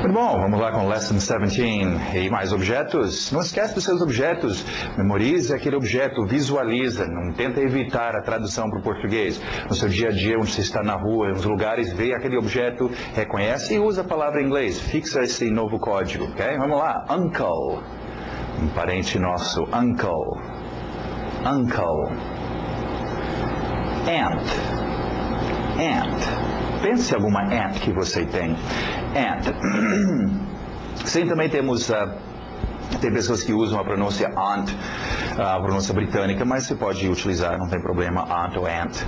Muito bom, vamos lá com Lesson 17 e mais objetos. Não esquece dos seus objetos, memorize aquele objeto, visualiza, não tenta evitar a tradução para o português. No seu dia a dia, onde você está na rua, nos lugares, vê aquele objeto, reconhece e usa a palavra em inglês. Fixa esse novo código, ok? Vamos lá, uncle, um parente nosso, uncle, uncle, aunt, aunt. Pense em alguma aunt que você tem. Aunt. Sim, também temos... tem pessoas que usam a pronúncia aunt, a pronúncia britânica, mas você pode utilizar, não tem problema, aunt ou aunt.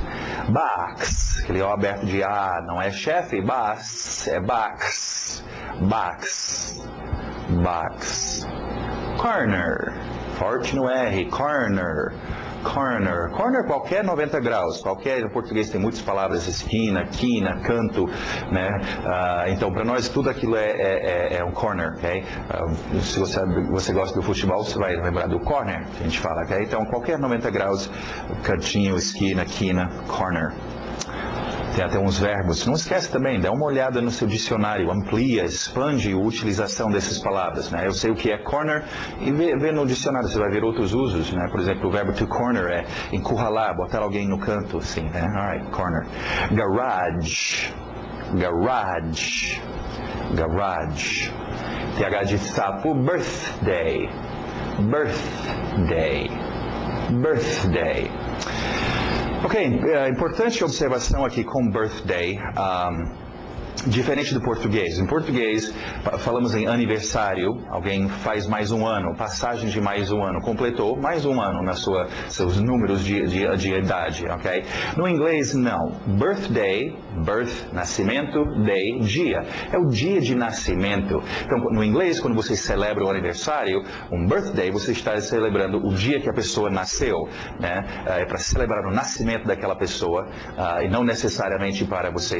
Box, aquele O aberto de A, não é chefe, box, é box. Box. Box. Corner, forte no R, corner. Corner. Corner qualquer 90 graus. Qualquer, em português tem muitas palavras, esquina, quina, canto, né? Então, para nós, tudo aquilo é um corner, ok? Se você gosta do futebol, você vai lembrar do corner, que a gente fala, ok? Então, qualquer 90 graus, cantinho, esquina, quina, corner. Tem até uns verbos. Não esquece também, dá uma olhada no seu dicionário, amplia, expande a utilização dessas palavras, né? Eu sei o que é corner e vê no dicionário, você vai ver outros usos, né? Por exemplo, o verbo to corner é encurralar, botar alguém no canto, assim, né? Alright, corner. Garage, garage, garage. TH de sapo, birthday, birthday, birthday. Ok, importante observação aqui com birthday, diferente do português. Em português, falamos em aniversário, alguém faz mais um ano, passagem de mais um ano, completou mais um ano na seus números de idade, ok? No inglês, não. Birthday, birth, nascimento, day, dia. É o dia de nascimento. Então, no inglês, quando você celebra o aniversário, um birthday, você está celebrando o dia que a pessoa nasceu, né? É para celebrar o nascimento daquela pessoa, e não necessariamente para você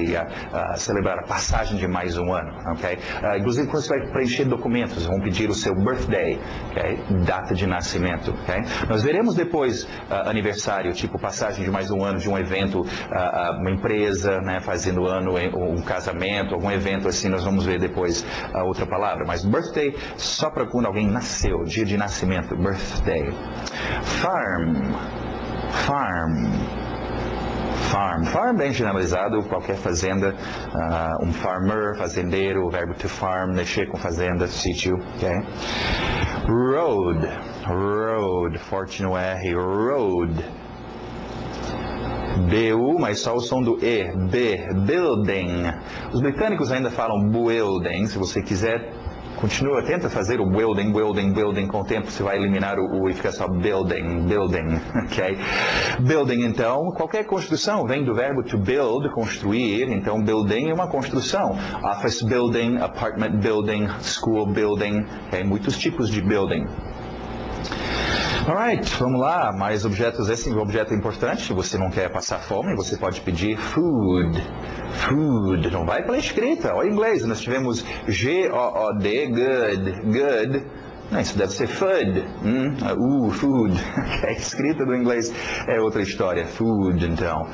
celebrar a passagem de mais um ano, ok? Inclusive, quando você vai preencher documentos, vão pedir o seu birthday, ok? Data de nascimento, ok? Nós veremos depois aniversário, tipo passagem de mais um ano de um evento, uma empresa, né, fazendo ano, um casamento, algum evento assim, nós vamos ver depois outra palavra. Mas birthday, só para quando alguém nasceu, dia de nascimento, birthday. Farm, farm. Farm. Farm bem generalizado, qualquer fazenda, um farmer, fazendeiro, o verbo to farm, mexer com fazenda, sítio, ok? Road, road, forte no R, road. B-U, mas só o som do E, B, building. Os britânicos ainda falam building, se você quiser. Continua, tenta fazer o building, building, building, com o tempo você vai eliminar o e fica só building, building, ok? Building, então, qualquer construção vem do verbo to build, construir, então building é uma construção. Office building, apartment building, school building, ok? Muitos tipos de building. Alright, vamos lá, mais objetos. Esse é um objeto importante, se você não quer passar fome, você pode pedir food. Food, não vai pela escrita, olha em inglês, nós tivemos G-O-O-D, good, good. Não, isso deve ser food, food, a escrita do inglês é outra história, food, então.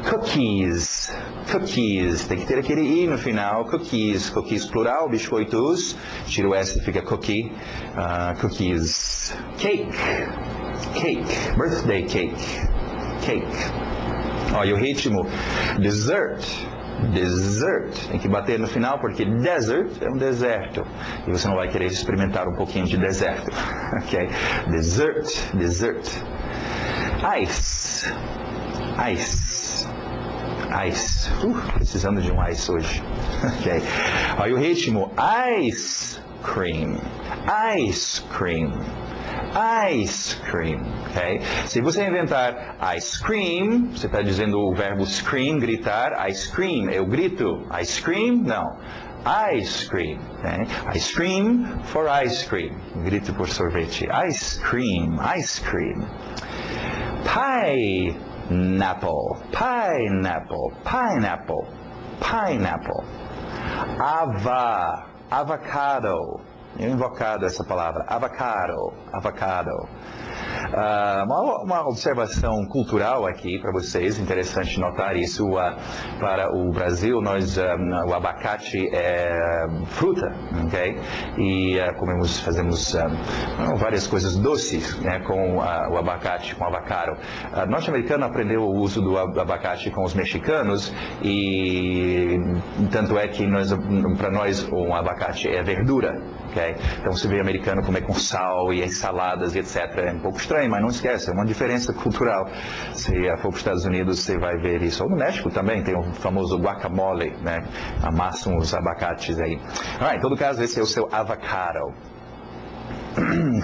Cookies, cookies, tem que ter aquele I no final, cookies, cookies plural, biscoitos, tira o S e fica cookie, cookies. Cake, cake, birthday cake, cake. Olha o ritmo, dessert. Dessert, tem que bater no final porque desert é um deserto e você não vai querer experimentar um pouquinho de deserto, ok? Dessert, dessert. Ice, ice, ice. Precisando de um ice hoje, ok? Olha o ritmo, ice cream, ice cream. Ice cream, ok? Se você inventar ice cream, você está dizendo o verbo scream, gritar, ice cream, eu grito, ice cream, não, ice cream, okay? Ice cream for ice cream, grito por sorvete, ice cream, ice cream. Pineapple, pineapple, pineapple, pineapple. Avocado. Eu invocado essa palavra, avocado, avocado. Uma observação cultural aqui para vocês, interessante notar isso. Para o Brasil, o abacate é fruta, ok? E fazemos várias coisas doces, né, com o abacate, com o avocado. O norte-americano aprendeu o uso do abacate com os mexicanos e tanto é que para nós um abacate é verdura. Okay? Então, se vê americano comer com sal e ensaladas e etc. É um pouco estranho, mas não esquece, é uma diferença cultural. Se for para os Estados Unidos, você vai ver isso. Ou no México também, tem o famoso guacamole, né? Amassam os abacates aí. Em todo caso, esse é o seu avocado.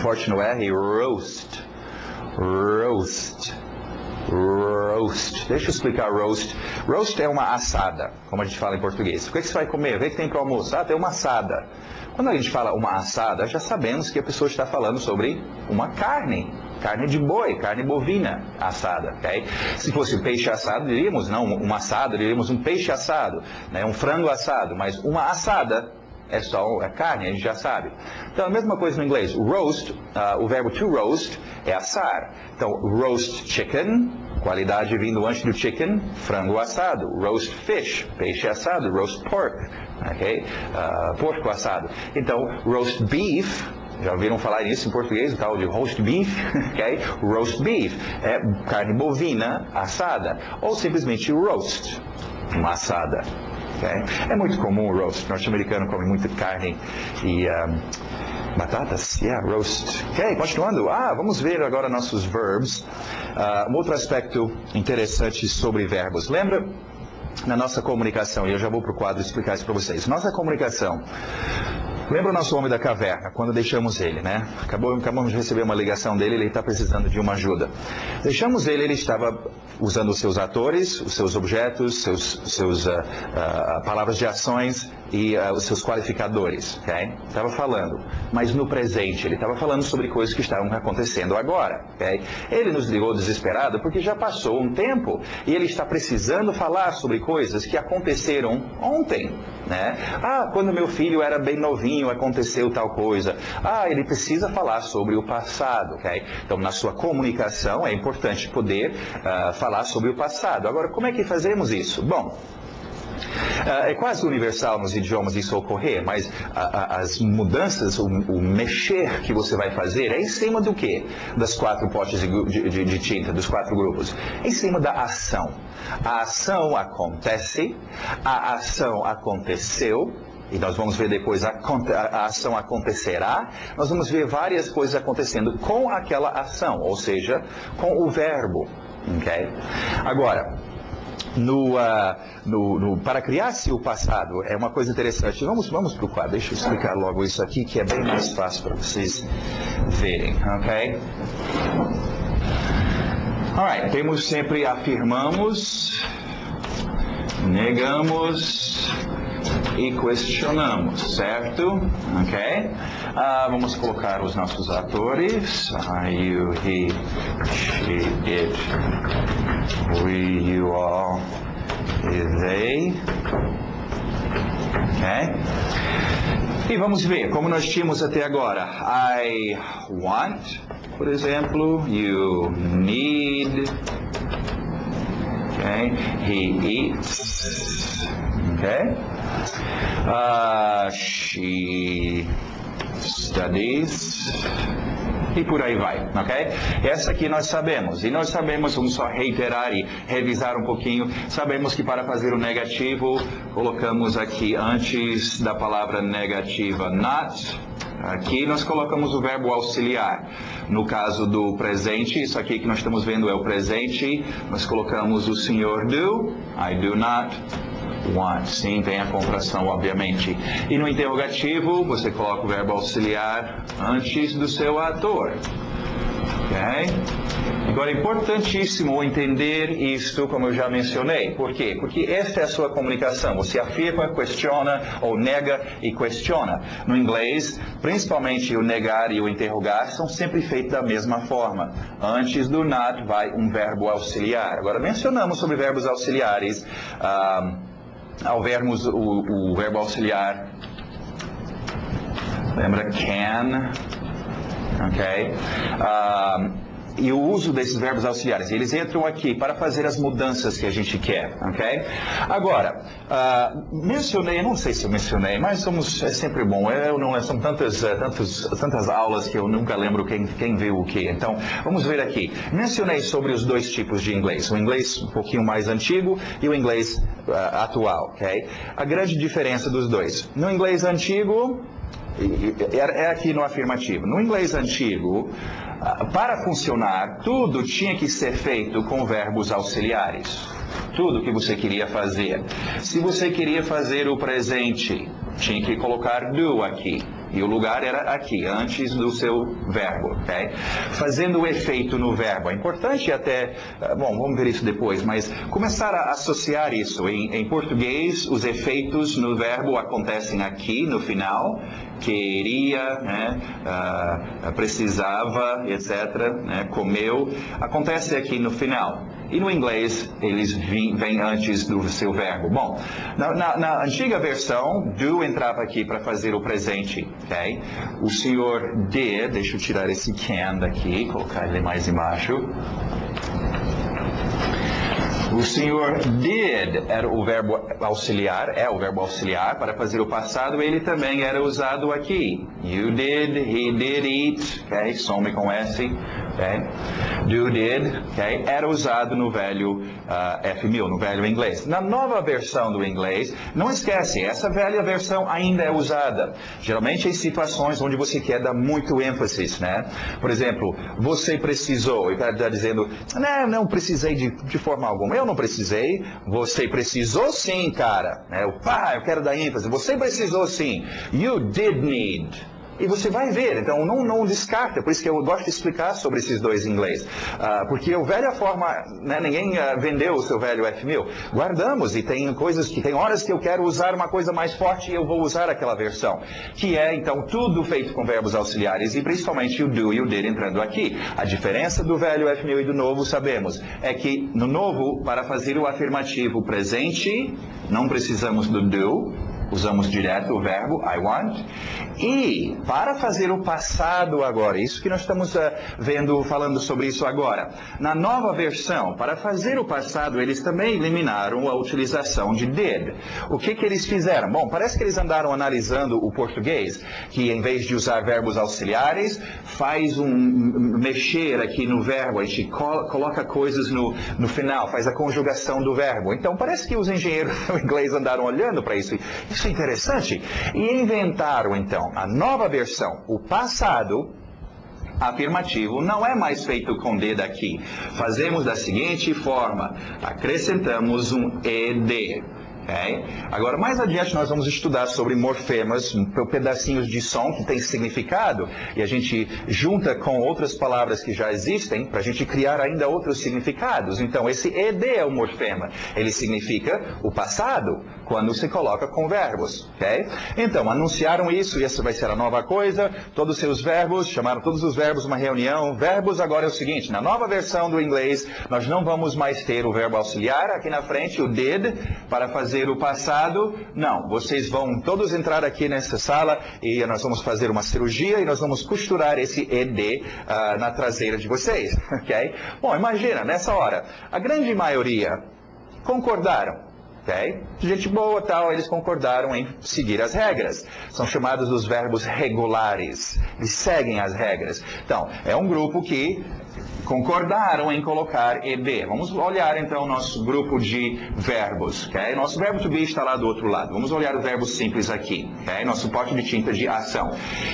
Forte no R, roast. Roast. Roast. Deixa eu explicar roast. Roast é uma assada, como a gente fala em português. O que você vai comer? O que tem para o almoço? Tem uma assada. Quando a gente fala uma assada, já sabemos que a pessoa está falando sobre uma carne de boi, carne bovina assada, ok? Se fosse peixe assado, diríamos, não um assado, diríamos um peixe assado, né? Um frango assado, mas uma assada é só carne, a gente já sabe. Então, a mesma coisa no inglês. Roast, o verbo to roast é assar. Então, roast chicken, qualidade vindo antes do chicken, frango assado. Roast fish, peixe assado. Roast pork, ok? Porco assado. Então, roast beef, já ouviram falar nisso em português, o tal de roast beef, ok? Roast beef é carne bovina assada. Ou simplesmente roast, uma assada. Okay? É muito comum o roast. O norte-americano come muita carne e batatas. Roast. Ok, continuando. Vamos ver agora nossos verbos. Um outro aspecto interessante sobre verbos. Lembra na nossa comunicação, e eu já vou para o quadro explicar isso para vocês. Nossa comunicação. Lembra o nosso homem da caverna, quando deixamos ele, né? Acabamos de receber uma ligação dele, ele está precisando de uma ajuda. Deixamos ele estava usando os seus atores, os seus objetos, seus palavras de ações e os seus qualificadores, ok? Estava falando, mas no presente, ele estava falando sobre coisas que estavam acontecendo agora, ok? Ele nos ligou desesperado porque já passou um tempo e ele está precisando falar sobre coisas que aconteceram ontem, né? Quando meu filho era bem novinho, aconteceu tal coisa. Ele precisa falar sobre o passado, ok? Então, na sua comunicação, é importante poder falar sobre o passado. Agora, como é que fazemos isso? Bom, é quase universal nos idiomas isso ocorrer, mas as mudanças, o mexer que você vai fazer é em cima do quê? Das 4 potes de tinta, dos 4 grupos. Em cima da ação. A ação acontece, a ação aconteceu, e nós vamos ver depois a ação acontecerá, nós vamos ver várias coisas acontecendo com aquela ação, ou seja, com o verbo. Okay? Agora, para criar-se o passado, é uma coisa interessante. Vamos para o quadro, deixa eu explicar logo isso aqui, que é bem mais fácil para vocês verem, ok? Alright, temos sempre afirmamos, negamos e questionamos, certo? Ok? Vamos colocar os nossos atores. You, he, she, it, we, you, all, e they. Ok? E vamos ver como nós tínhamos até agora. I want, por exemplo. You need. Okay? He eats. Okay? She studies. E por aí vai, ok? Essa aqui nós sabemos. E nós sabemos, vamos só reiterar e revisar um pouquinho. Sabemos que para fazer o negativo, colocamos aqui antes da palavra negativa not. Aqui nós colocamos o verbo auxiliar. No caso do presente, isso aqui que nós estamos vendo é o presente. Nós colocamos o senhor do. I do not want. Sim, tem a contração, obviamente. E no interrogativo, você coloca o verbo auxiliar antes do seu ator. Ok? Agora, é importantíssimo entender isto, como eu já mencionei. Por quê? Porque esta é a sua comunicação. Você afirma, questiona, ou nega e questiona. No inglês, principalmente o negar e o interrogar são sempre feitos da mesma forma. Antes do not vai um verbo auxiliar. Agora, mencionamos sobre verbos auxiliares. Ao vermos o verbo auxiliar, lembra can, ok? e o uso desses verbos auxiliares. Eles entram aqui para fazer as mudanças que a gente quer, ok? Agora, mencionei, não sei se eu mencionei, mas é sempre bom. São tantas aulas que eu nunca lembro quem viu o que. Então, vamos ver aqui. Mencionei sobre os dois tipos de inglês. O inglês um pouquinho mais antigo e o inglês atual, ok? A grande diferença dos dois. No inglês antigo, é aqui no afirmativo. No inglês antigo, para funcionar, tudo tinha que ser feito com verbos auxiliares. Tudo que você queria fazer. Se você queria fazer o presente, tinha que colocar do aqui. E o lugar era aqui, antes do seu verbo, ok? Fazendo o efeito no verbo. É importante até, bom, vamos ver isso depois, mas começar a associar isso. Em português, os efeitos no verbo acontecem aqui, no final. Queria, né? Precisava, etc., né? Comeu. Acontece aqui no final. E no inglês, eles vêm antes do seu verbo. Bom, na antiga versão, do entrava aqui para fazer o presente, ok? O senhor did, deixa eu tirar esse can daqui, colocar ele mais embaixo. O senhor did era o verbo auxiliar, é o verbo auxiliar para fazer o passado, ele também era usado aqui. You did, he did eat, ok? Some com S, ok? Do did, ok? Era usado no velho F1000, no velho inglês. Na nova versão do inglês, não esquece, essa velha versão ainda é usada. Geralmente em situações onde você quer dar muito ênfase, né? Por exemplo, você precisou, e está dizendo, não precisei de forma alguma. Eu não precisei, você precisou sim, cara. Eu quero dar ênfase, você precisou sim. You did need. E você vai ver, então não descarta, por isso que eu gosto de explicar sobre esses dois em inglês. Porque a velha forma, né, ninguém vendeu o seu velho F1000. Guardamos e tem horas que eu quero usar uma coisa mais forte e eu vou usar aquela versão. Que é, então, tudo feito com verbos auxiliares e principalmente o do e o did entrando aqui. A diferença do velho F1000 e do novo, sabemos, é que no novo, para fazer o afirmativo presente, não precisamos do do. Usamos direto o verbo I want. E para fazer o passado agora, isso que nós estamos falando sobre isso agora. Na nova versão, para fazer o passado, eles também eliminaram a utilização de did. O que eles fizeram? Bom, parece que eles andaram analisando o português, que em vez de usar verbos auxiliares, faz mexer aqui no verbo, a gente coloca coisas no final, faz a conjugação do verbo. Então parece que os engenheiros do inglês andaram olhando para isso. Isso é interessante. E inventaram, então, a nova versão. O passado afirmativo não é mais feito com did aqui. Fazemos da seguinte forma. Acrescentamos um ed. Okay? Agora, mais adiante, nós vamos estudar sobre morfemas, pedacinhos de som que têm significado, e a gente junta com outras palavras que já existem, para a gente criar ainda outros significados. Então, esse ed é o morfema. Ele significa o passado, quando se coloca com verbos. Okay? Então, anunciaram isso, e essa vai ser a nova coisa, todos os seus verbos, chamaram todos os verbos uma reunião. Verbos agora é o seguinte, na nova versão do inglês, nós não vamos mais ter o verbo auxiliar aqui na frente, o did, para fazer o passado. Não, vocês vão todos entrar aqui nessa sala e nós vamos fazer uma cirurgia e nós vamos costurar esse ed na traseira de vocês, ok? Bom, imagina, nessa hora, a grande maioria concordaram. Okay? Gente boa, tal, eles concordaram em seguir as regras. São chamados os verbos regulares. Eles seguem as regras. Então, é um grupo que concordaram em colocar ed. Vamos olhar, então, o nosso grupo de verbos. Okay? Nosso verbo to be está lá do outro lado. Vamos olhar o verbo simples aqui. Okay? Nosso pote de tinta de ação.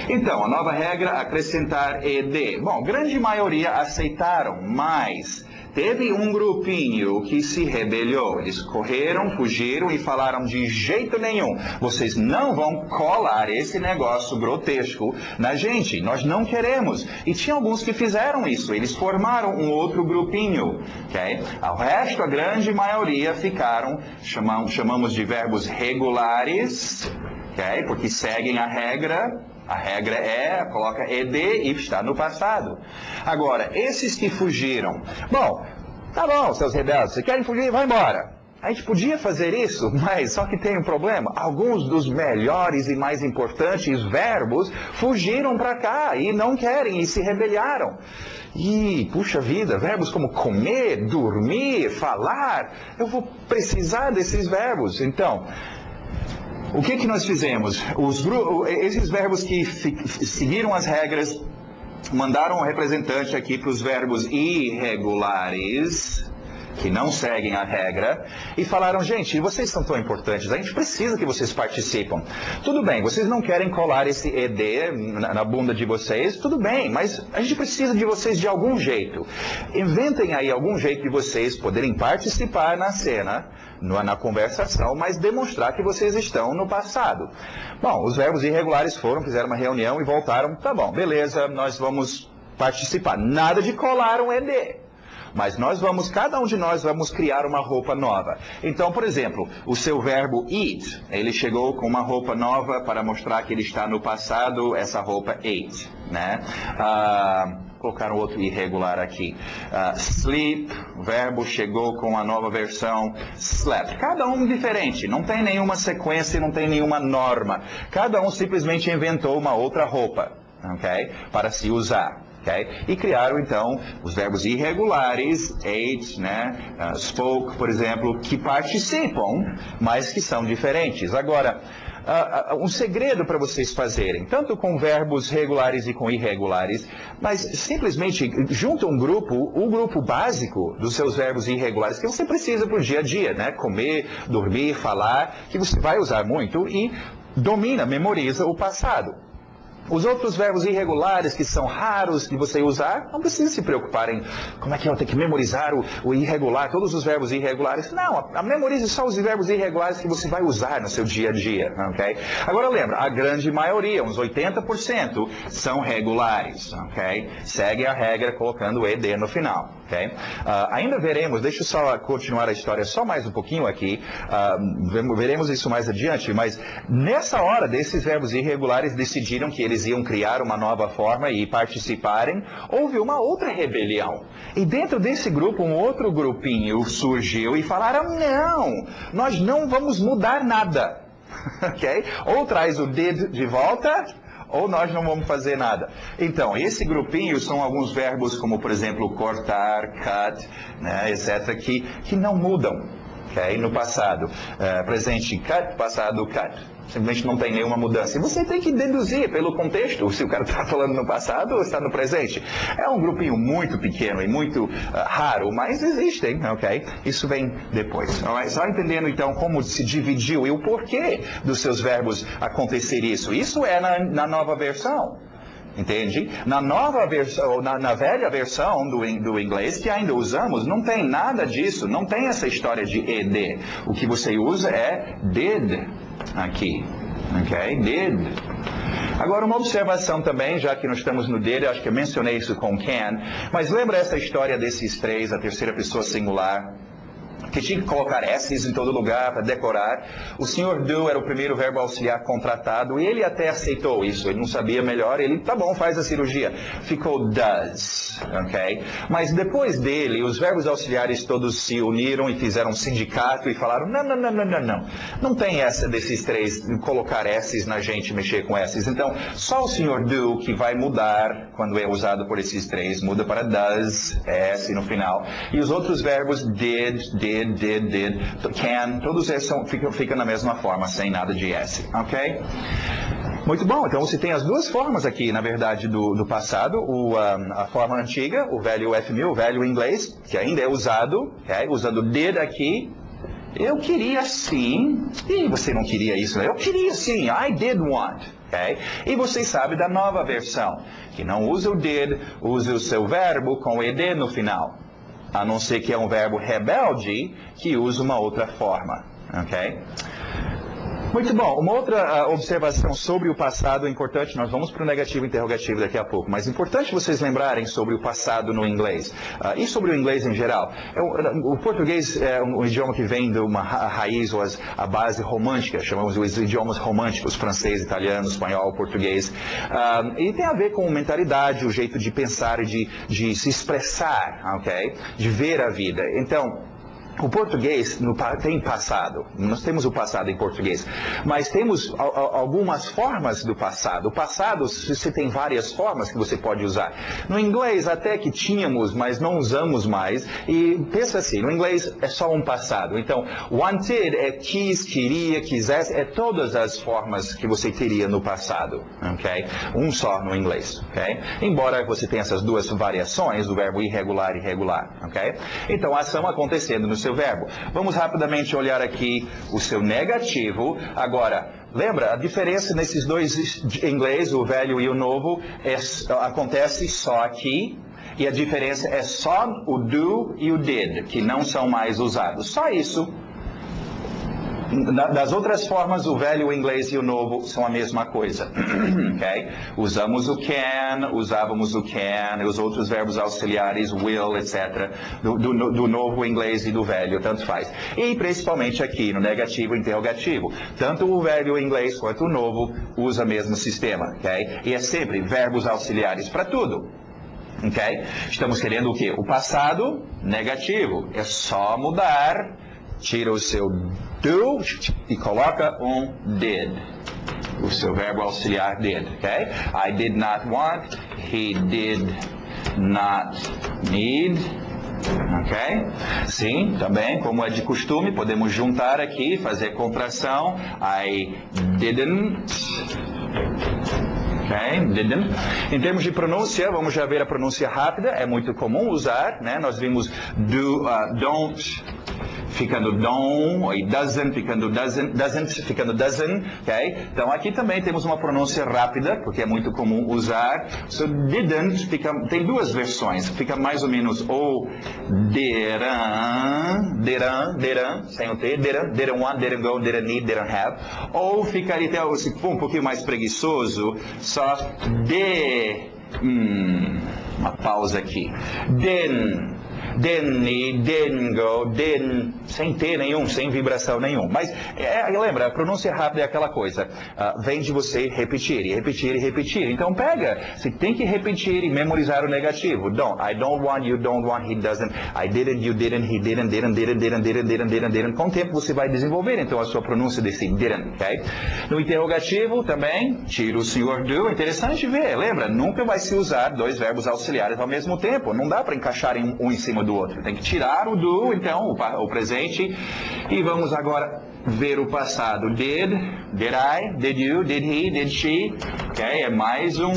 Então, a nova regra, acrescentar ed. Bom, grande maioria aceitaram, mas teve um grupinho que se rebelou. Eles correram, fugiram e falaram de jeito nenhum. Vocês não vão colar esse negócio grotesco na gente. Nós não queremos. E tinha alguns que fizeram isso. Eles formaram um outro grupinho. Okay? Ao resto, a grande maioria ficaram, chamamos de verbos regulares, okay? Porque seguem a regra. A regra coloca ed e está no passado. Agora, esses que fugiram, bom, tá bom, seus rebeldes, vocês querem fugir? Vai embora. A gente podia fazer isso, mas só que tem um problema. Alguns dos melhores e mais importantes verbos fugiram para cá e não querem e se rebelaram. E, puxa vida, verbos como comer, dormir, falar, eu vou precisar desses verbos. Então, o que nós fizemos? Esses verbos que seguiram as regras, mandaram um representante aqui para os verbos irregulares, que não seguem a regra, e falaram, gente, vocês são tão importantes, a gente precisa que vocês participem. Tudo bem, vocês não querem colar esse ED na bunda de vocês, tudo bem, mas a gente precisa de vocês de algum jeito. Inventem aí algum jeito de vocês poderem participar na cena, na conversação, mas demonstrar que vocês estão no passado. Bom, os verbos irregulares fizeram uma reunião e voltaram, tá bom, beleza, nós vamos participar. Nada de colar um ED. Mas cada um de nós vamos criar uma roupa nova. Então, por exemplo, o seu verbo eat, ele chegou com uma roupa nova para mostrar que ele está no passado, essa roupa ate, né? Colocar um outro irregular aqui. Sleep, o verbo chegou com a nova versão slept. Cada um diferente, não tem nenhuma sequência, não tem nenhuma norma. Cada um simplesmente inventou uma outra roupa, ok? Para se usar. Okay? E criaram, então, os verbos irregulares, ate, né? Spoke, por exemplo, que participam, mas que são diferentes. Agora, um segredo para vocês fazerem, tanto com verbos regulares e com irregulares, mas simplesmente junta um grupo, o grupo básico dos seus verbos irregulares, que você precisa para o dia a dia, né? Comer, dormir, falar, que você vai usar muito e memoriza o passado. Os outros verbos irregulares, que são raros de você usar, não precisa se preocupar em como é que eu vou ter que memorizar o irregular, todos os verbos irregulares. Não, memorize só os verbos irregulares que você vai usar no seu dia a dia, ok? Agora lembra, a grande maioria, uns 80%, são regulares, ok? Segue a regra colocando o ED no final, ok? Ainda veremos, deixa eu só continuar a história só mais um pouquinho aqui, veremos isso mais adiante, mas nessa hora desses verbos irregulares decidiram que eles iam criar uma nova forma e participarem, houve uma outra rebelião. E dentro desse grupo, um outro grupinho surgiu e falaram, não, nós não vamos mudar nada. Okay? Ou traz o did de volta, ou nós não vamos fazer nada. Então, esse grupinho são alguns verbos como, por exemplo, cortar, cut, né, etc., que não mudam. Okay? No passado, presente cut, passado cut. Simplesmente não tem nenhuma mudança. E você tem que deduzir pelo contexto se o cara está falando no passado ou está no presente. É um grupinho muito pequeno e muito raro, mas existem, ok? Isso vem depois. Alright? Só entendendo então como se dividiu e o porquê dos seus verbos acontecer isso. Isso é na nova versão. Entende? Na nova versão, na velha versão do inglês que ainda usamos, não tem nada disso, não tem essa história de ED. O que você usa é did aqui, ok? Did. Agora, uma observação também, já que nós estamos no did, eu acho que eu mencionei isso com can, mas lembra essa história desses três, a terceira pessoa singular? Que tinha que colocar S's em todo lugar para decorar. O senhor do era o primeiro verbo auxiliar contratado e ele até aceitou isso. Ele não sabia melhor, ele, tá bom, faz a cirurgia. Ficou does, ok? Mas depois dele, os verbos auxiliares todos se uniram e fizeram um sindicato e falaram, não. Não tem essa desses três, colocar S's na gente, mexer com S's. Então, só o senhor do que vai mudar quando é usado por esses três, muda para does, S no final. E os outros verbos did, can, todos esses ficam na mesma forma, sem nada de S, ok? Muito bom, então você tem as duas formas aqui, na verdade, do passado, a forma antiga, o velho FMI, o velho inglês, que ainda é usado, okay? Usando did aqui. Eu queria sim, e você não queria isso, né? Eu queria sim, I did want. Okay? E você sabe da nova versão, que não usa o did, usa o seu verbo com ed no final. A não ser que é um verbo rebelde que usa uma outra forma, ok? Muito bom, uma outra observação sobre o passado é importante, nós vamos para o negativo e interrogativo daqui a pouco, mas é importante vocês lembrarem sobre o passado no inglês, e sobre o inglês em geral. O português é um idioma que vem de uma raiz, ou a base romântica, chamamos os idiomas românticos, francês, italiano, espanhol, português, e tem a ver com mentalidade, o jeito de pensar e de se expressar, ok? De ver a vida. Então, O português tem passado, nós temos o passado em português, mas temos algumas formas do passado. O passado, você tem várias formas que você pode usar. No inglês até que tínhamos, mas não usamos mais. E pensa assim, no inglês é só um passado. Então, wanted é quis, queria, quisesse, é todas as formas que você teria no passado, ok? Um só no inglês, ok? Embora você tenha essas duas variações do verbo irregular e regular, ok? Então, a ação acontecendo no seu verbo. Vamos rapidamente olhar aqui o seu negativo. Agora, lembra, a diferença nesses dois em inglês, o velho e o novo, acontece só aqui. E a diferença é só o do e o did, que não são mais usados. Só isso. Das outras formas, o velho, o inglês e o novo são a mesma coisa. Okay? Usamos o can, usávamos o can, os outros verbos auxiliares, will, etc. Do novo inglês e do velho, tanto faz. E principalmente aqui no negativo e interrogativo. Tanto o velho inglês quanto o novo usa o mesmo sistema. Okay? E é sempre verbos auxiliares para tudo. Okay? Estamos querendo o quê? O passado negativo. É só mudar. Tira o seu do e coloca um did. O seu verbo auxiliar did, ok? I did not want, he did not need, ok? Sim, também, como é de costume, podemos juntar aqui, fazer contração. I didn't. Okay, didn't. Em termos de pronúncia, vamos já ver a pronúncia rápida, é muito comum usar, né? Nós vimos don't ficando don't, e doesn't ficando doesn't, ok? Então aqui também temos uma pronúncia rápida, porque é muito comum usar. So didn't tem duas versões, fica mais ou menos ou didn't, sem o T, didn't want, didn't go, didn't need, didn't have. Ou ficaria até, se for um pouquinho mais preguiçoso, só uma pausa aqui. Didn't need, didn't go, didn't, sem T nenhum, sem vibração nenhum. Mas, lembra, a pronúncia rápida é aquela coisa, vem de você repetir, e repetir, e repetir. Então pega, você tem que repetir e memorizar o negativo. Don't, I don't want, you don't want, he doesn't, I didn't, you didn't, he didn't. Com o tempo você vai desenvolver, então, a sua pronúncia desse didn't, ok? No interrogativo também, tira o senhor do, interessante ver, lembra, nunca vai se usar dois verbos auxiliares ao mesmo tempo, não dá para encaixar um em cima do outro. Tem que tirar o do, então, o presente. E vamos agora ver o passado. Did I, did you, did he, did she. Ok? É mais um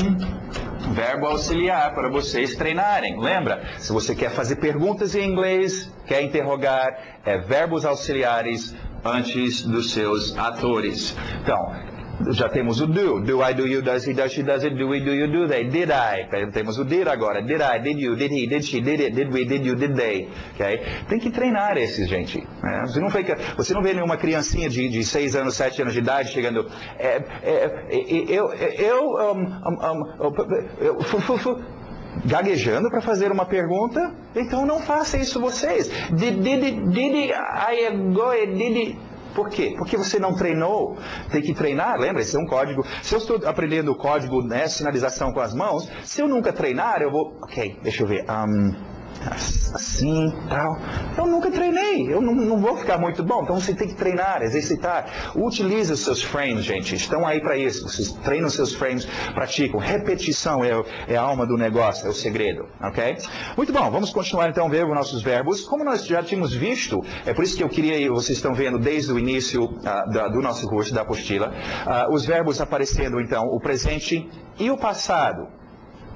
verbo auxiliar para vocês treinarem. Lembra? Se você quer fazer perguntas em inglês, quer interrogar, é verbos auxiliares antes dos seus atores. Então, já temos o do. Do I, do you, does he, does she, does it, do we, do you, do they. Did I. Temos o did agora. Did I, did you, did he, did she, did it, did we, did you, did they. Okay? Tem que treinar esses, gente. Né? Você não vê nenhuma criancinha de 6 anos, 7 anos de idade chegando... gaguejando para fazer uma pergunta. Então não faça isso vocês. Did I go, did... Por quê? Porque você não treinou. Tem que treinar, lembra? Esse é um código. Se eu estou aprendendo o código, né, sinalização com as mãos, se eu nunca treinar, eu vou... Ok, deixa eu ver. Assim, tal. Eu nunca treinei. Eu não vou ficar muito bom. Então você tem que treinar, exercitar. Utilize os seus frames, gente. Estão aí para isso. Vocês treinam os seus frames, praticam. Repetição é a alma do negócio, é o segredo. Ok? Muito bom. Vamos continuar então a ver os nossos verbos. Como nós já tínhamos visto, é por isso que eu queria, vocês estão vendo desde o início do nosso curso, da apostila, os verbos aparecendo então, o presente e o passado.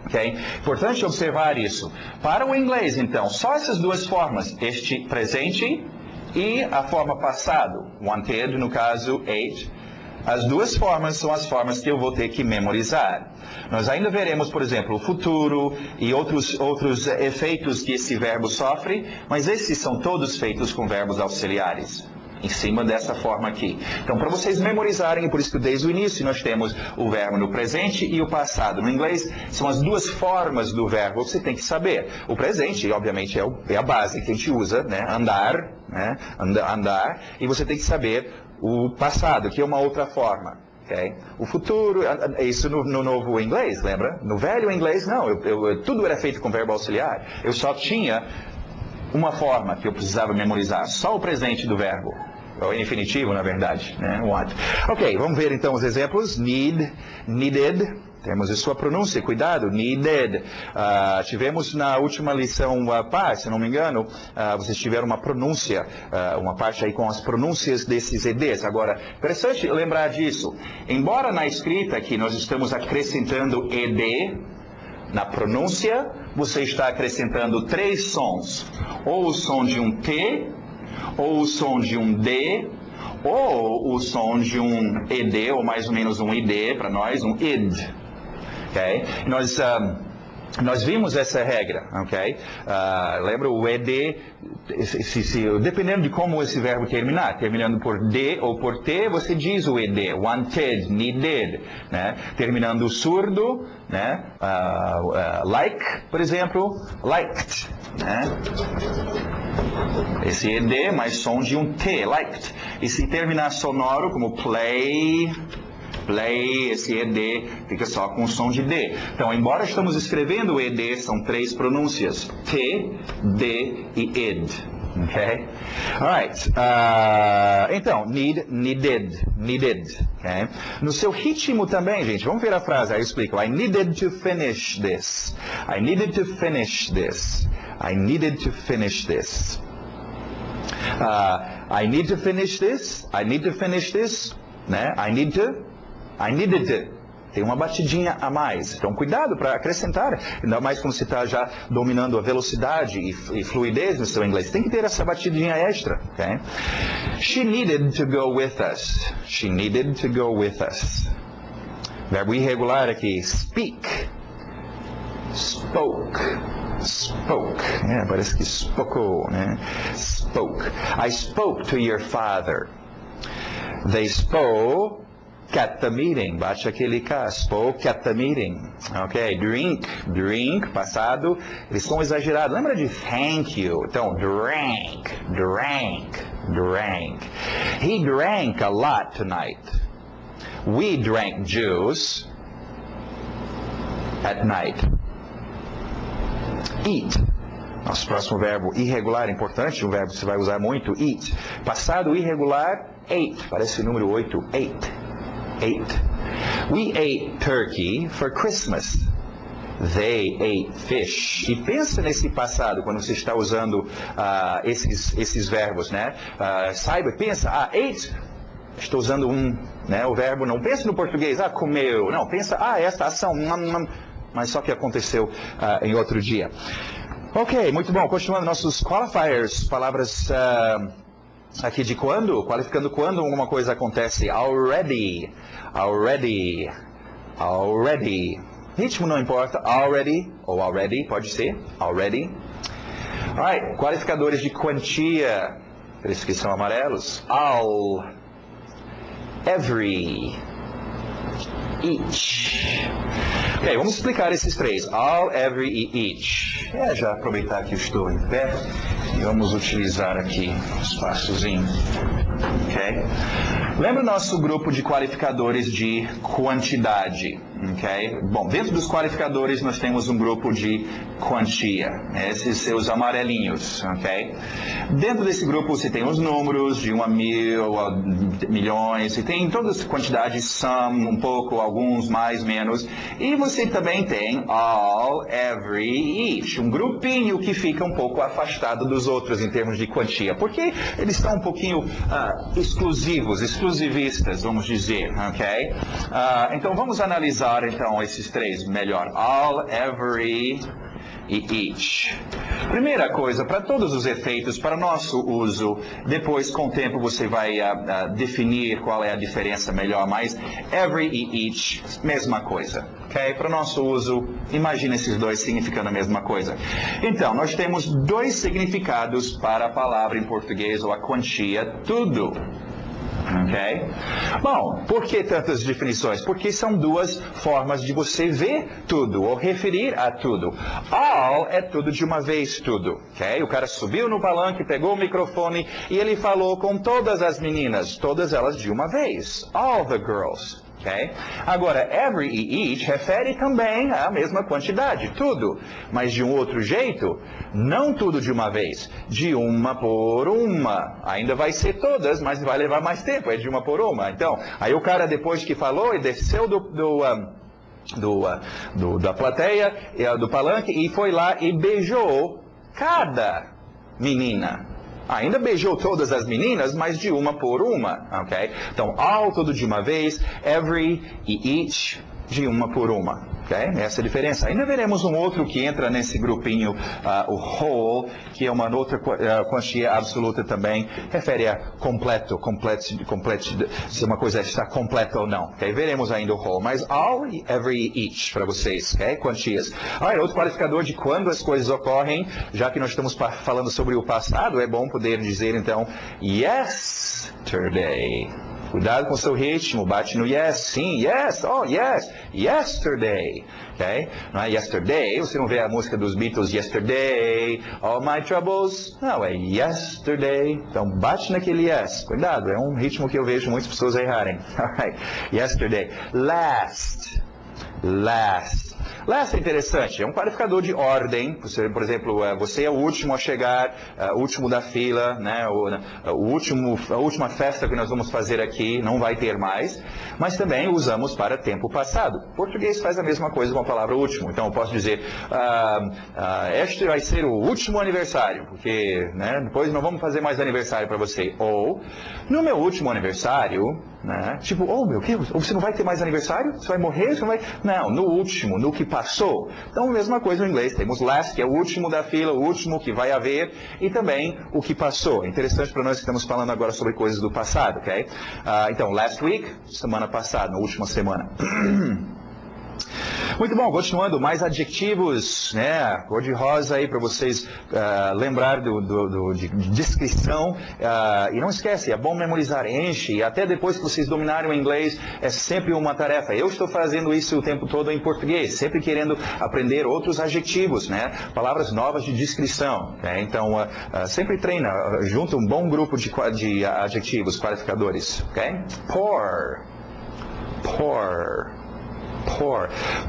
Okay? Importante observar isso. Para o inglês, então, só essas duas formas, este presente e a forma passado, wanted, no caso, ate. As duas formas são as formas que eu vou ter que memorizar. Nós ainda veremos, por exemplo, o futuro e outros efeitos que esse verbo sofre, mas esses são todos feitos com verbos auxiliares. Em cima dessa forma aqui. Então, para vocês memorizarem, por isso que desde o início nós temos o verbo no presente e o passado. No inglês, são as duas formas do verbo que você tem que saber. O presente, obviamente, é a base que a gente usa, né? Andar, né? Andar. E você tem que saber o passado, que é uma outra forma. Okay? O futuro, isso no novo inglês, lembra? No velho inglês, não. Tudo era feito com verbo auxiliar. Eu só tinha uma forma que eu precisava memorizar, só o presente do verbo. Ou infinitivo, na verdade, né? Want. Ok, vamos ver então os exemplos. Need, needed. Temos a sua pronúncia, cuidado, needed. Tivemos na última lição, se não me engano, vocês tiveram uma pronúncia, uma parte aí com as pronúncias desses EDs. Agora, interessante lembrar disso. Embora na escrita aqui nós estamos acrescentando ED, na pronúncia você está acrescentando 3 sons. Ou o som de um T, ou o som de um D, ou o som de um ED, ou mais ou menos um ID, para nós, um ID. Okay? Nós vimos essa regra, ok? Lembra o ED, dependendo de como esse verbo terminar, terminando por D ou por T, você diz o ED, wanted, needed, né? Terminando surdo, né? Like, por exemplo, liked, né? Esse ED mais som de um T, liked. E se terminar sonoro, como play, esse ED fica só com o som de D. Então, embora estamos escrevendo o ED, são 3 pronúncias. T, D e id. Ok? Alright. Então, need, needed. Okay? No seu ritmo também, gente, vamos ver a frase, aí eu explico. I needed to finish this. I needed to finish this. I needed to finish this. I need to finish this. I need to finish this. Né? I needed to. Tem uma batidinha a mais. Então, cuidado para acrescentar. Ainda mais quando você está já dominando a velocidade e fluidez no seu inglês. Tem que ter essa batidinha extra. Okay? She needed to go with us. She needed to go with us. Verbo irregular aqui. Speak. Spoke. Spoke. Parece que spocou, né? Spoke. I spoke to your father. They spoke at the meeting. Bate aquele K. Spoke at the meeting. Ok. Drink, passado. Eles são exagerados. Lembra de thank you? Então, drank. He drank a lot tonight. We drank juice at night. Eat. Nosso próximo verbo irregular, importante, um verbo que você vai usar muito, eat. Passado irregular, ate. Parece o número 8, ate. We ate turkey for Christmas. They ate fish. E pensa nesse passado, quando você está usando esses verbos, né? Pensa, ate. Estou usando né? O verbo, não pensa no português, comeu. Não, pensa, esta ação, mas só que aconteceu em outro dia. Ok, muito bom. Continuando nossos qualifiers, palavras aqui de quando, qualificando quando alguma coisa acontece. Already. Ritmo não importa. Already, pode ser. Already. Alright, qualificadores de quantia. Esses que são amarelos. All. Every. Each. Ok, vamos explicar esses 3. All, every e each. Já aproveitar que eu estou em pé e vamos utilizar aqui um espaçozinho. Ok? Lembra o nosso grupo de qualificadores de quantidade? Ok? Bom, dentro dos qualificadores nós temos um grupo de quantia. Esses seus amarelinhos. Ok? Dentro desse grupo você tem os números de 1 a 1000, a milhões, e tem todas as quantidades, some, um pouco, alguns, mais, menos. E você também tem all, every, each. Um grupinho que fica um pouco afastado dos outros em termos de quantia. Porque eles são um pouquinho exclusivistas, vamos dizer. Ok? Então vamos analisar então esses 3 melhor. All, every e each. Primeira coisa, para todos os efeitos, para nosso uso, depois com o tempo você vai definir qual é a diferença melhor, mas every e each, mesma coisa. Ok? Para o nosso uso, imagina esses 2 significando a mesma coisa. Então, nós temos 2 significados para a palavra em português, ou a quantia, tudo. Ok? Bom, por que tantas definições? Porque são 2 formas de você ver tudo, ou referir a tudo. All é tudo de uma vez, tudo. Ok? O cara subiu no palanque, pegou o microfone e ele falou com todas as meninas, todas elas de uma vez. All the girls. Okay? Agora, every e each refere também à mesma quantidade, tudo, mas de um outro jeito, não tudo de uma vez, de uma por uma. Ainda vai ser todas, mas vai levar mais tempo, é de uma por uma. Então, aí o cara depois que falou, ele desceu da plateia, do palanque, e foi lá e beijou cada menina. Ainda beijou todas as meninas, mas de uma por uma, ok? Então, all, tudo de uma vez, every e each, de uma por uma, ok? Essa é a diferença. Ainda veremos um outro que entra nesse grupinho, o whole, que é uma outra quantia absoluta também, refere a completo, se uma coisa está completa ou não, ok? Veremos ainda o whole, mas all, every e each para vocês, ok? Quantias. Outro qualificador de quando as coisas ocorrem, já que nós estamos falando sobre o passado, é bom poder dizer então, yesterday. Cuidado com o seu ritmo, bate no yes, sim, yes, oh yes, yesterday, ok? Não é yesterday, você não vê a música dos Beatles, yesterday, all my troubles, não, é yesterday, então bate naquele yes, cuidado, é um ritmo que eu vejo muitas pessoas errarem, alright, yesterday, last, Last é interessante, é um qualificador de ordem. Você, por exemplo, você é o último a chegar, o último da fila, né? a última festa que nós vamos fazer aqui, não vai ter mais, mas também usamos para tempo passado. O português faz a mesma coisa com a palavra último, então eu posso dizer, este vai ser o último aniversário, porque depois não vamos fazer mais aniversário para você. Ou, no meu último aniversário, tipo, oh meu Deus, você não vai ter mais aniversário? Você vai morrer? Você não vai... Não, no último, no que passou. Então, mesma coisa no inglês. Temos last, que é o último da fila, o último que vai haver, e também o que passou. Interessante para nós que estamos falando agora sobre coisas do passado, ok? Então, last week, semana passada, na última semana. Muito bom, continuando, mais adjetivos, cor de rosa aí para vocês lembrar de descrição, e não esquece, é bom memorizar, enche, e até depois que vocês dominarem o inglês, é sempre uma tarefa. Eu estou fazendo isso o tempo todo em português, sempre querendo aprender outros adjetivos, palavras novas de descrição, então sempre treina, junta um bom grupo de adjetivos, qualificadores, ok? Poor.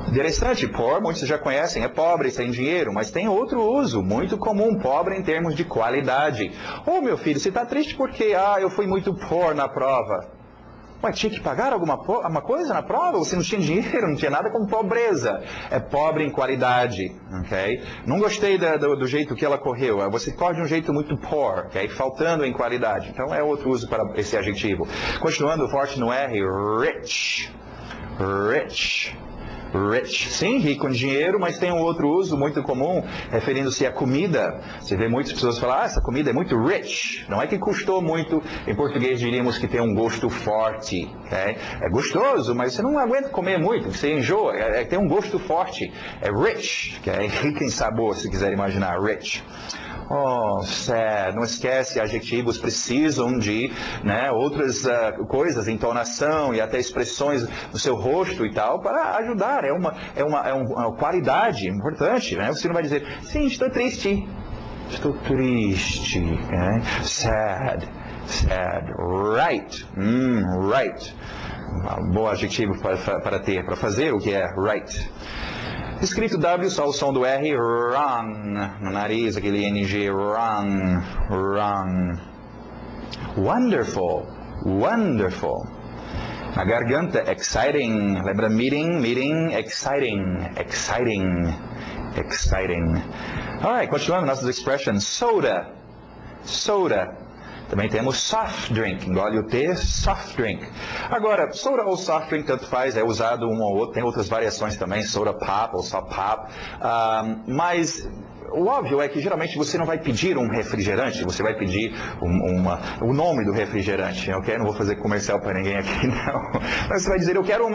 Interessante, poor, muitos já conhecem, é pobre, sem dinheiro, mas tem outro uso, muito comum, pobre em termos de qualidade. Oh, meu filho, você está triste porque, eu fui muito poor na prova. Ué, tinha que pagar alguma coisa na prova? Você não tinha dinheiro, não tinha nada com pobreza. É pobre em qualidade, ok? Não gostei do jeito que ela correu. Você corre de um jeito muito poor, ok? Faltando em qualidade. Então é outro uso para esse adjetivo. Continuando, forte no R, rich. Sim, rico em dinheiro, mas tem um outro uso muito comum, referindo-se à comida. Você vê muitas pessoas falar, essa comida é muito rich. Não é que custou muito, em português diríamos que tem um gosto forte. Okay? É gostoso, mas você não aguenta comer muito, você enjoa, tem um gosto forte. É rich, okay? Rico em sabor, se quiser imaginar, rich. Oh, sad. Não esquece, adjetivos precisam de outras coisas, entonação e até expressões no seu rosto e tal, para ajudar. É uma qualidade importante. Você não vai dizer, sim, estou triste. Estou triste. Sad. Right. Right. Um bom adjetivo para fazer o que é right. Escrito W, só o som do R, wrong, no nariz, aquele NG, wrong. Wonderful. Na garganta, exciting. Lembra meeting, exciting. Alright, continuando nossas expressions. Soda. Também temos soft drink, engole o T, soft drink. Agora, soda ou soft drink, tanto faz, é usado um ou outro, tem outras variações também, soda pop ou soft pop, mas o óbvio é que geralmente você não vai pedir um refrigerante, você vai pedir o nome do refrigerante, ok? Não vou fazer comercial para ninguém aqui, não. Mas você vai dizer, eu quero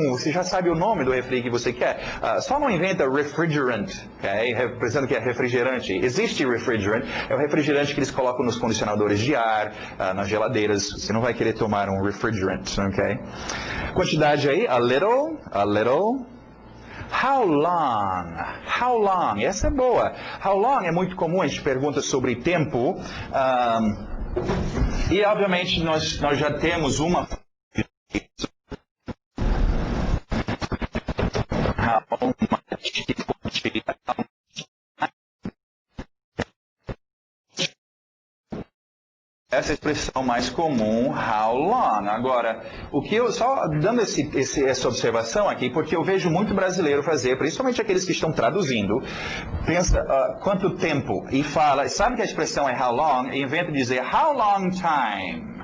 você já sabe o nome do refri que você quer. Só não inventa refrigerant, ok? Pensando que é refrigerante. Existe refrigerant, é o refrigerante que eles colocam nos condicionadores de ar, nas geladeiras. Você não vai querer tomar um refrigerant, ok? Quantidade aí, a little. How long? Essa é boa. How long é muito comum, a gente pergunta sobre tempo. E, obviamente, nós já temos uma Essa expressão mais comum, how long. Agora, o que eu só dando essa observação aqui, porque eu vejo muito brasileiro fazer, principalmente aqueles que estão traduzindo, pensa quanto tempo e fala, sabe que a expressão é how long, e inventa de dizer how long time.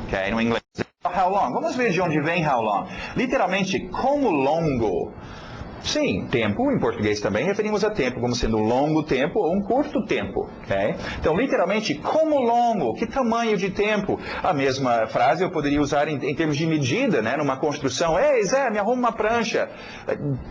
Ok, no inglês. How long? Vamos ver de onde vem how long. Literalmente, como longo. Sim, tempo, em português também, referimos a tempo como sendo um longo tempo ou um curto tempo. Okay? Então, literalmente, como longo? Que tamanho de tempo? A mesma frase eu poderia usar em termos de medida, né? Numa construção. Ei, Zé, me arruma uma prancha.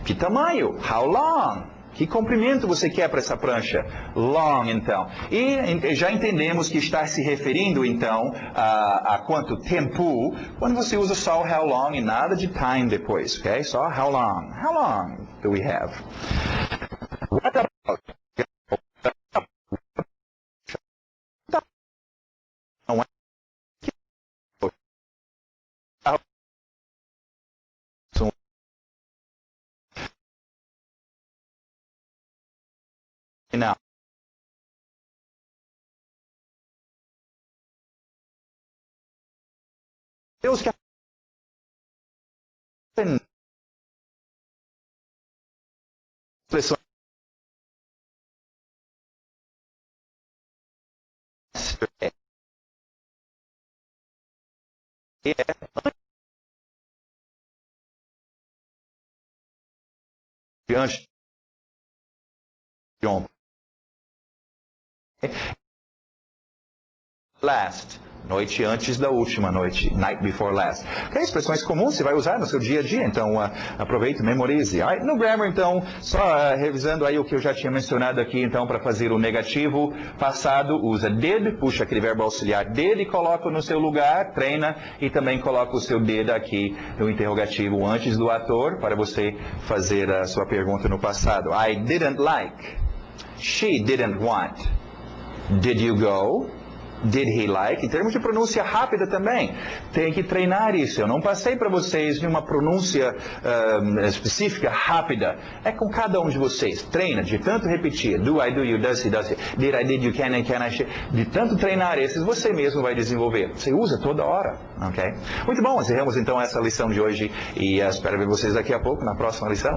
Que tamanho? How long? Que comprimento você quer para essa prancha? Long, então. E já entendemos que está se referindo, então, a quanto tempo, quando você usa só o how long e nada de time depois, ok? Só how long. How long do we have? What about? Não. Deus quer expressão antes de ontem. Last, noite antes da última noite, night before last. Que expressões comuns você vai usar no seu dia a dia, então aproveite, memorize. No grammar, então, só revisando aí o que eu já tinha mencionado aqui, então, para fazer o negativo passado, usa did, puxa aquele verbo auxiliar did e coloca no seu lugar, treina, e também coloca o seu did aqui no interrogativo antes do ator, para você fazer a sua pergunta no passado. I didn't like. She didn't want. Did you go? Did he like? Em termos de pronúncia rápida também, tem que treinar isso. Eu não passei para vocês nenhuma pronúncia específica, rápida. É com cada um de vocês. Treina, de tanto repetir. Do, I, do, you, does, he, does, he. Did, I, did, you, can, I, de tanto treinar esses, você mesmo vai desenvolver. Você usa toda hora, ok? Muito bom, encerramos então essa lição de hoje e espero ver vocês daqui a pouco na próxima lição.